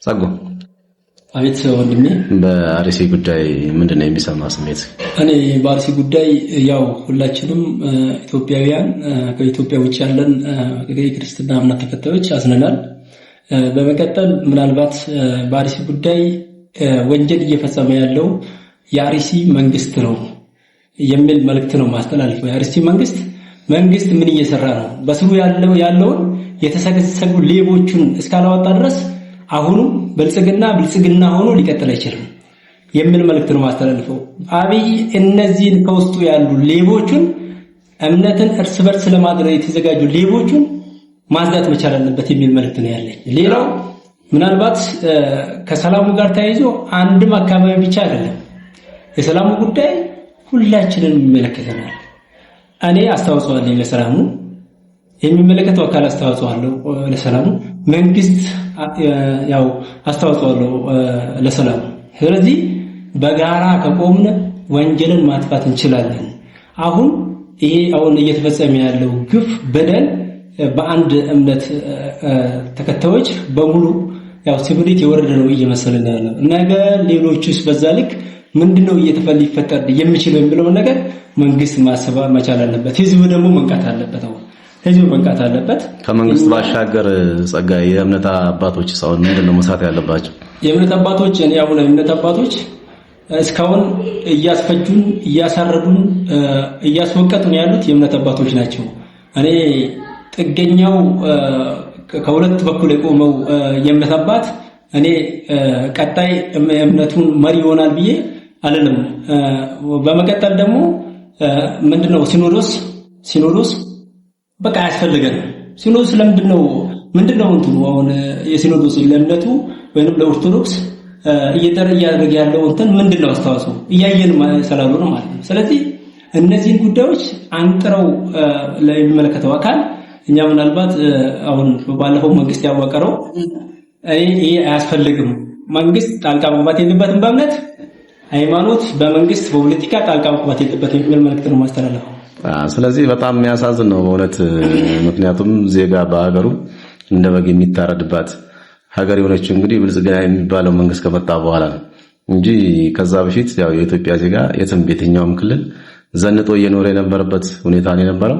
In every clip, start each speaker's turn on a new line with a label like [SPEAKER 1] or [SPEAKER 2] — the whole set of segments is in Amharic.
[SPEAKER 1] ጸጉ
[SPEAKER 2] አቤት ወንድሜ፣
[SPEAKER 1] በአርሲ ጉዳይ ምንድነው የሚሰማ ስሜት?
[SPEAKER 2] እኔ በአርሲ ጉዳይ ያው ሁላችንም ኢትዮጵያውያን ከኢትዮጵያ ውጭ ያለን የክርስትና እምነት ተከታዮች አዝነናል። በመቀጠል ምናልባት በአርሲ ጉዳይ ወንጀል እየፈጸመ ያለው የአርሲ መንግስት ነው የሚል መልእክት ነው ማስተላለፈው። የአርሲ መንግስት ምን እየሰራ ነው? በስሩ ያለውን የተሰገሰጉ ሌቦቹን እስካላወጣ ድረስ አሁንም ብልጽግና ሆኖ ሊቀጥል አይችልም የሚል መልእክት ነው ማስተላለፈው። አብይ እነዚህን ከውስጡ ያሉ ሌቦቹን እምነትን እርስ በርስ ለማድረግ የተዘጋጁ ሌቦቹን ማጽዳት መቻል አለበት የሚል መልእክት ነው ያለኝ። ሌላው ምናልባት ከሰላሙ ጋር ተያይዞ አንድም አካባቢ ብቻ አይደለም፣ የሰላሙ ጉዳይ ሁላችንንም ይመለከተናል። እኔ አስተዋጽኦ አለኝ ለሰላሙ፣ የሚመለከተው አካል አስተዋጽኦ አለው ለሰላሙ፣ መንግስት ያው አስተዋጽኦ አለው ለሰላሙ። ስለዚህ በጋራ ከቆምን ወንጀልን ማጥፋት እንችላለን። አሁን እየተፈጸመ ያለው ግፍ፣ በደል በአንድ እምነት ተከታዮች በሙሉ ያው ሲቪሊቲ የወረደ ነው እየመሰለን ያለው። ነገ ሌሎችስ በዛ ልክ ምንድነው ሊፈጠር የሚችለው የሚለው ነገር መንግስት ማሰብ መቻል አለበት። ህዝቡ ደግሞ መንቃት አለበት። ህዝቡ መንቃት አለበት።
[SPEAKER 1] ከመንግስት ባሻገር ጸጋዬ የእምነት አባቶች ሳይሆን ምንድነው መስራት ያለባቸው?
[SPEAKER 2] የእምነት አባቶች እስካሁን እያስፈጁን፣ እያሳረዱን፣ እያስወቀጡን ያሉት የእምነት አባቶች ናቸው። እኔ ጥገኛው ከሁለት በኩል የቆመው የእምነት አባት እኔ ቀጣይ እምነቱን መሪ ይሆናል ብዬ አልልም። በመቀጠል ደግሞ ምንድነው ሲኖዶስ በቃ ያስፈልገን። ሲኖዶስ ምንድነው እንትኑ አሁን የሲኖዶስ ለእምነቱ ወይንም ለኦርቶዶክስ እያደረገ ያለው እንትን ምንድነው አስተዋጽኦ እያየን ስላሉ ነው ማለት ነው። ስለዚህ እነዚህን ጉዳዮች አንጥረው ለሚመለከተው አካል እኛ ምናልባት አሁን ባለፈው መንግስት ያዋቀረው ይሄ አያስፈልግም፣ መንግስት ጣልቃ መግባት የለበትም፣ በእምነት ሃይማኖት፣ በመንግስት በፖለቲካ ጣልቃ መግባት የለበትም የሚል መልእክት ነው ማስተላለፈው።
[SPEAKER 1] ስለዚህ በጣም የሚያሳዝን ነው በእውነት። ምክንያቱም ዜጋ በሀገሩ እንደ በግ የሚታረድባት ሀገር የሆነችው እንግዲህ ብልጽግና የሚባለው መንግስት ከመጣ በኋላ ነው እንጂ ከዛ በፊት ያው የኢትዮጵያ ዜጋ የትም የትኛውም ክልል ዘንጦ እየኖረ የነበረበት ሁኔታ ነው የነበረው።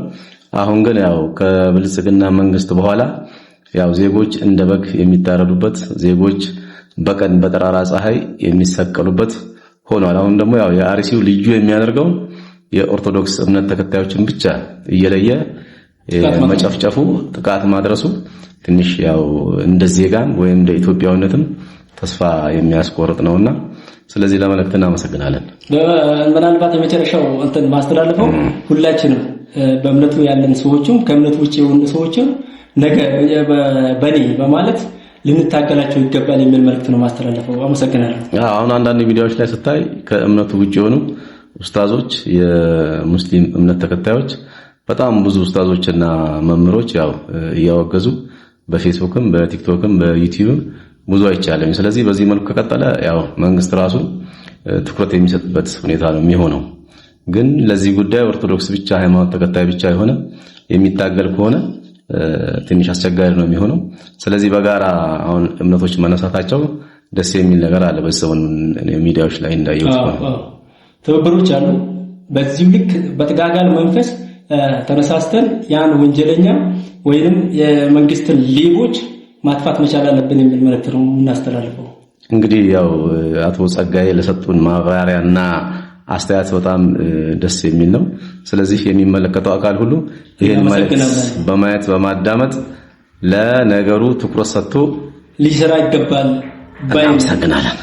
[SPEAKER 1] አሁን ግን ያው ከብልጽግና መንግስት በኋላ ያው ዜጎች እንደ በግ የሚታረዱበት፣ ዜጎች በቀን በጠራራ ፀሐይ የሚሰቀሉበት ሆኗል። አሁን ደግሞ ያው የአርሲው ልዩ የሚያደርገው የኦርቶዶክስ እምነት ተከታዮችን ብቻ እየለየ መጨፍጨፉ፣ ጥቃት ማድረሱ ትንሽ ያው እንደ ዜጋም ወይም እንደ ኢትዮጵያዊነትም ተስፋ የሚያስቆርጥ ነውና ስለዚህ ለመልእክት እናመሰግናለን።
[SPEAKER 2] ምናልባት የመጨረሻው እንትን ማስተላለፈው ሁላችንም በእምነቱ ያለን ሰዎችም ከእምነቱ ውጪ የሆኑ ሰዎችም ነገ በኔ በማለት ልንታገላቸው ይገባል የሚል መልእክት ነው ማስተላለፈው። አመሰግናለሁ።
[SPEAKER 1] አሁን አንዳንድ ሚዲያዎች ላይ ስታይ ከእምነቱ ውጪ የሆኑ ኡስታዞች፣ የሙስሊም እምነት ተከታዮች በጣም ብዙ ኡስታዞችና መምህሮች ያው እያወገዙ በፌስቡክም በቲክቶክም በዩቲዩብም ብዙ አይቻልም። ስለዚህ በዚህ መልኩ ከቀጠለ ያው መንግስት ራሱ ትኩረት የሚሰጥበት ሁኔታ ነው የሚሆነው። ግን ለዚህ ጉዳይ ኦርቶዶክስ ብቻ ሃይማኖት ተከታይ ብቻ የሆነ የሚታገል ከሆነ ትንሽ አስቸጋሪ ነው የሚሆነው። ስለዚህ በጋራ አሁን እምነቶች መነሳታቸው ደስ የሚል ነገር አለ። በሰውን ሚዲያዎች ላይ እንዳየሁት
[SPEAKER 2] ትብብሮች አሉ። በዚህ ልክ በተጋጋለ መንፈስ ተነሳስተን ያን ወንጀለኛ ወይንም የመንግስትን ሌቦች ማጥፋት መቻል አለብን የሚል መልእክት ነው እናስተላልፈው።
[SPEAKER 1] እንግዲህ ያው አቶ ጸጋዬ ለሰጡን ማብራሪያና አስተያየት በጣም ደስ የሚል ነው። ስለዚህ የሚመለከተው አካል ሁሉ ይሄን በማየት በማዳመጥ ለነገሩ ትኩረት ሰጥቶ
[SPEAKER 2] ሊሰራ ይገባል።
[SPEAKER 1] እናመሰግናለን።